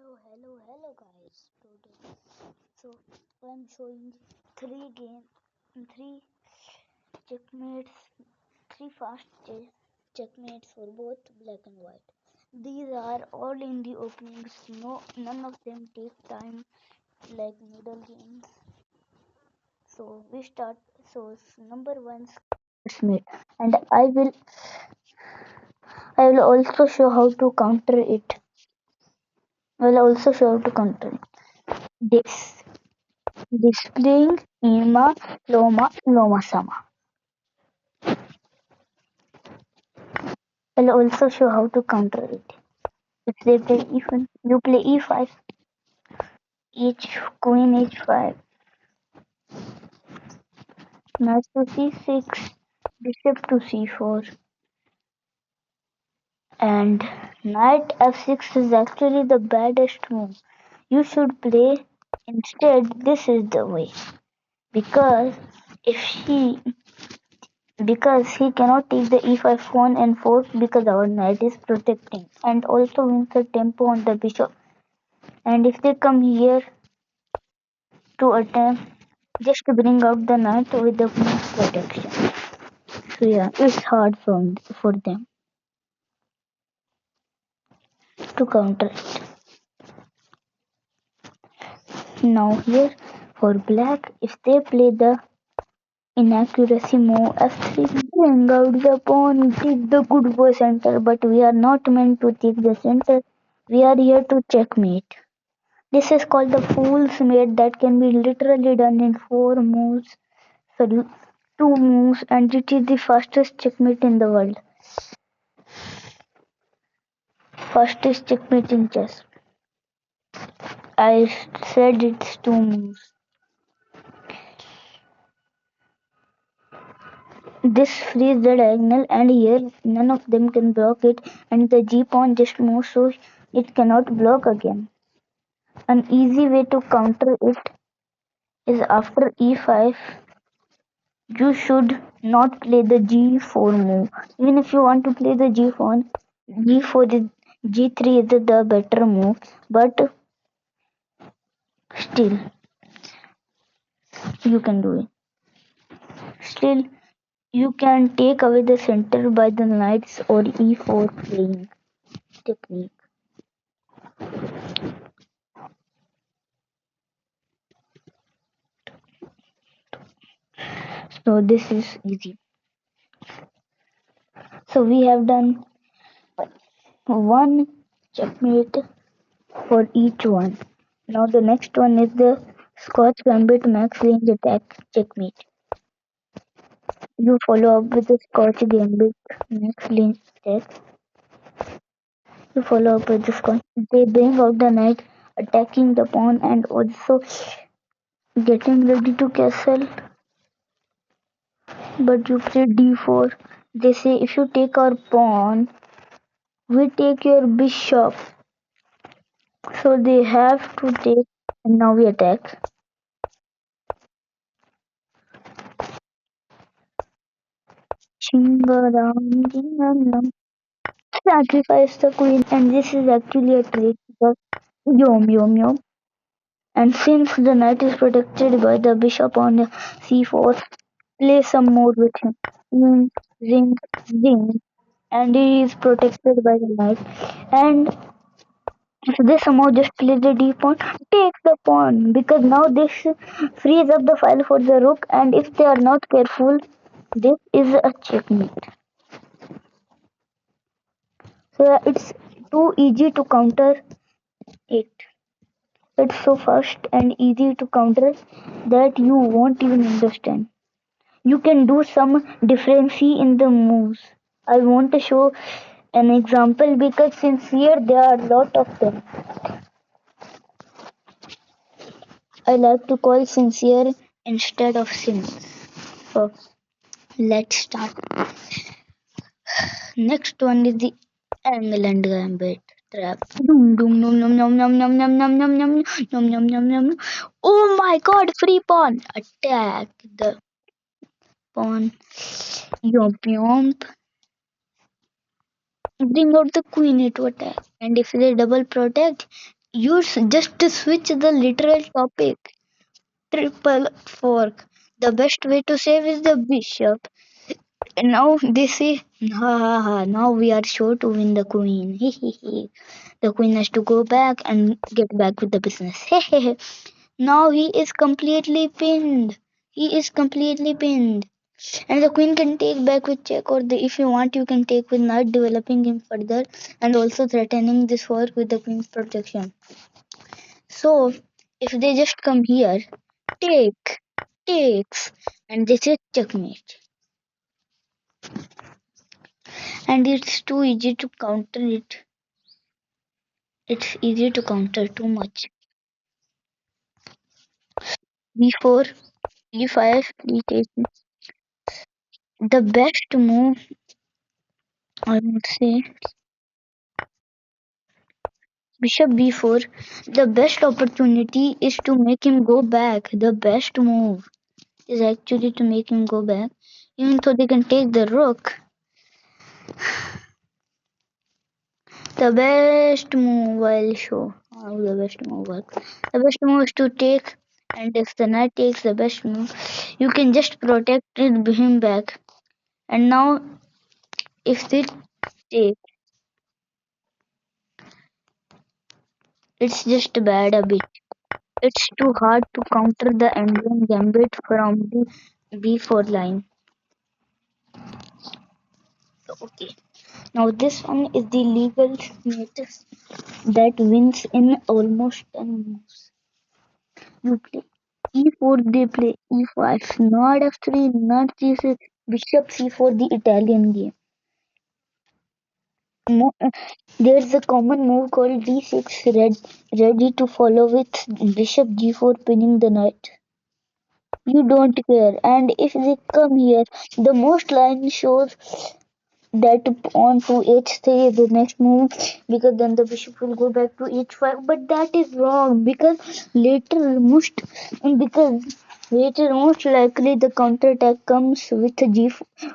Hello guys. Today, so I'm showing three checkmates, three checkmates for both black and white. These are all in the openings. No, none of them take time like middle games. So we start. So number one, mate, and I will also show how to counter it. I will also show how to counter it. This displaying Ima Loma Sama. I'll also show how to counter it. If they play e1, you play e5, h queen h5, knight to c6, bishop to c4, and knight f6 is actually the baddest move. You should play instead. This is the way because if he because he cannot take the e5 pawn and fork because our knight is protecting and also wins the tempo on the bishop. And if they come here to attempt just to bring out the knight with the queen's protection. So yeah, it's hard for them to counter it. Now here for black, if they play the inaccuracy move f3, bring out the pawn, take the good boy center, but we are not meant to take the center. We are here to checkmate. This is called the fool's mate that can be literally done in 4 moves. Sorry, 2 moves, and it is the fastest checkmate in the world. Fastest checkmate in chess. I said it's 2 moves. This frees the diagonal, and here none of them can block it, and the g pawn just moves so it cannot block again. An easy way to counter it is after e5, you should not play the g4 move. Even if you want to play the g4, g3 is the better move, but still you can do it. Still, you can take away the center by the knights or e4 playing technique. So this is easy. So we have done one checkmate for each one. Now the next one is the Scotch Gambit max range attack checkmate. You follow up with the Scotch Gambit max range attack. You follow up with the Scotch. They bring out the knight, attacking the pawn and also getting ready to castle. But you play d4. They say if you take our pawn, we take your bishop. So they have to take, and now we attack. Chingaram, sacrifice the queen, and this is actually a trick. Yom yom yom. And since the knight is protected by the bishop on c4, play some more with him. Ring, ring, ring. And he is protected by the knight. And if they somehow just play the d pawn, take the pawn because now this frees up the file for the rook, and if they are not careful, this is a checkmate. So yeah, it's too easy to counter it. It's so fast and easy to counter that you won't even understand. You can do some difference in the moves. I want to show an example because since here there are a lot of them. I like to call sincere instead of sins. So let's start. Next one is the England Gambit trap. Dum dum dum dum dum dum dum dum dum dum dum dum dum dum dum. Oh my God! Free pawn. Attack the pawn. Yomp yomp. Bring out the queen to attack. And if they double protect, Just to switch the literal topic. Triple fork. The best way to save is the bishop. And now they say, ha ha ha, now we are sure to win the queen. He he he. The queen has to go back and get back with the business. He he he. Now he is completely pinned. He is completely pinned. And the queen can take back with check, or if you want, you can take with knight, developing him further and also threatening this fork with the queen's protection. So, if they just come here, take, takes, and this is checkmate. And it's too easy to counter it. It's easy to counter too much. B4, E5, D8. The best move, I would say, Bishop B4. The best opportunity is to make him go back. The best move is actually to make him go back. Even though they can take the rook, the best move I'll show how the best move works. The best move is to take, and if the knight takes the best move, you can just protect him back. And now, if they take, it's just bad a bit. It's too hard to counter the endgame gambit from the b4 line. Okay. Now this one is the legal status that wins in almost 10 moves. You play e4, they play e5, not f3, not g6, bishop c4, the Italian game. There's a common move called d6, ready to follow with bishop g4, pinning the knight. You don't care, and if they come here, the most line shows that pawn to h3 is the next move, because then the bishop will go back to h5, but that is wrong, because later most likely the counter attack comes with a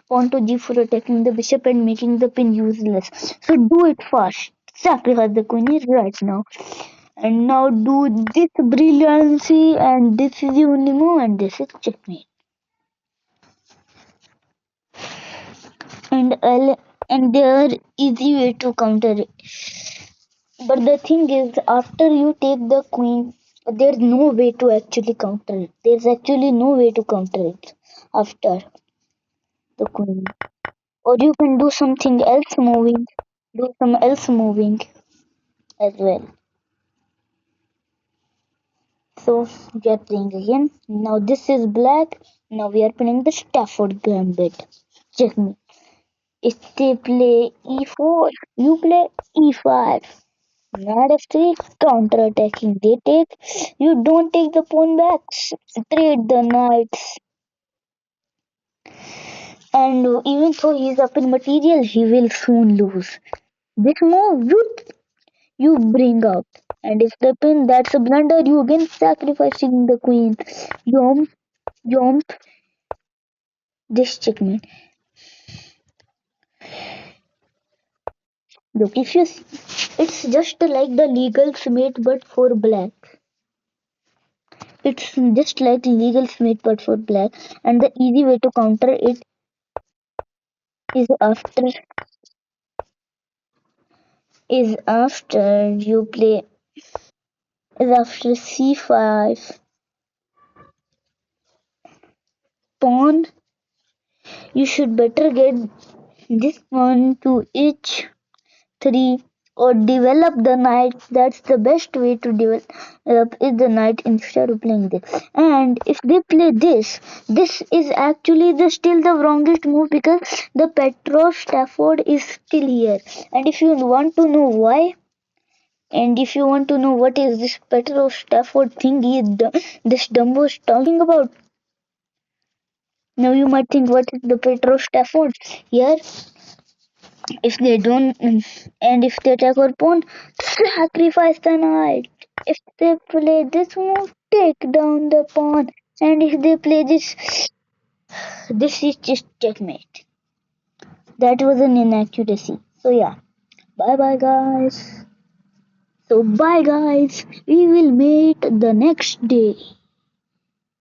pawn to g4 attacking the bishop and making the pin useless. So do it fast, sacrifice the queen right now, and now do this brilliancy, and this is the only move, and this is checkmate. And there are easy way to counter it. But the thing is, after you take the queen, there's no way to actually counter it. There's actually no way to counter it after the queen. Or you can do something else moving. Do some else moving as well. So we are playing again. Now this is black. Now we are playing the Stafford Gambit. Check me. If they play e4, you play e5. Not f3, counter attacking. They take, you don't take the pawn back. Trade the knights. And even though he's up in material, he will soon lose. This move, you bring out. And if the pin, that's a blunder, you again sacrificing the queen. Yomp, yomp, this checkmate. Look, if you see, it's just like the legal mate but for black. It's just like legal smith but for black, and the easy way to counter it is after you play is after c5 pawn. You should better get this pawn to h3 or develop the knight. That's the best way to develop is the knight instead of playing this. And if they play this is actually still the wrongest move, because the Petrov Stafford is still here. And if you want to know why, and if you want to know what is this Petrov Stafford thing this Dumbo is talking about, now you might think, what is the Petrov Stafford? Here, if they don't, and if they take our pawn, sacrifice the knight. If they play this move, take down the pawn. And if they play this is just checkmate. That was an inaccuracy. So yeah, bye bye guys. So bye guys. We will meet the next day.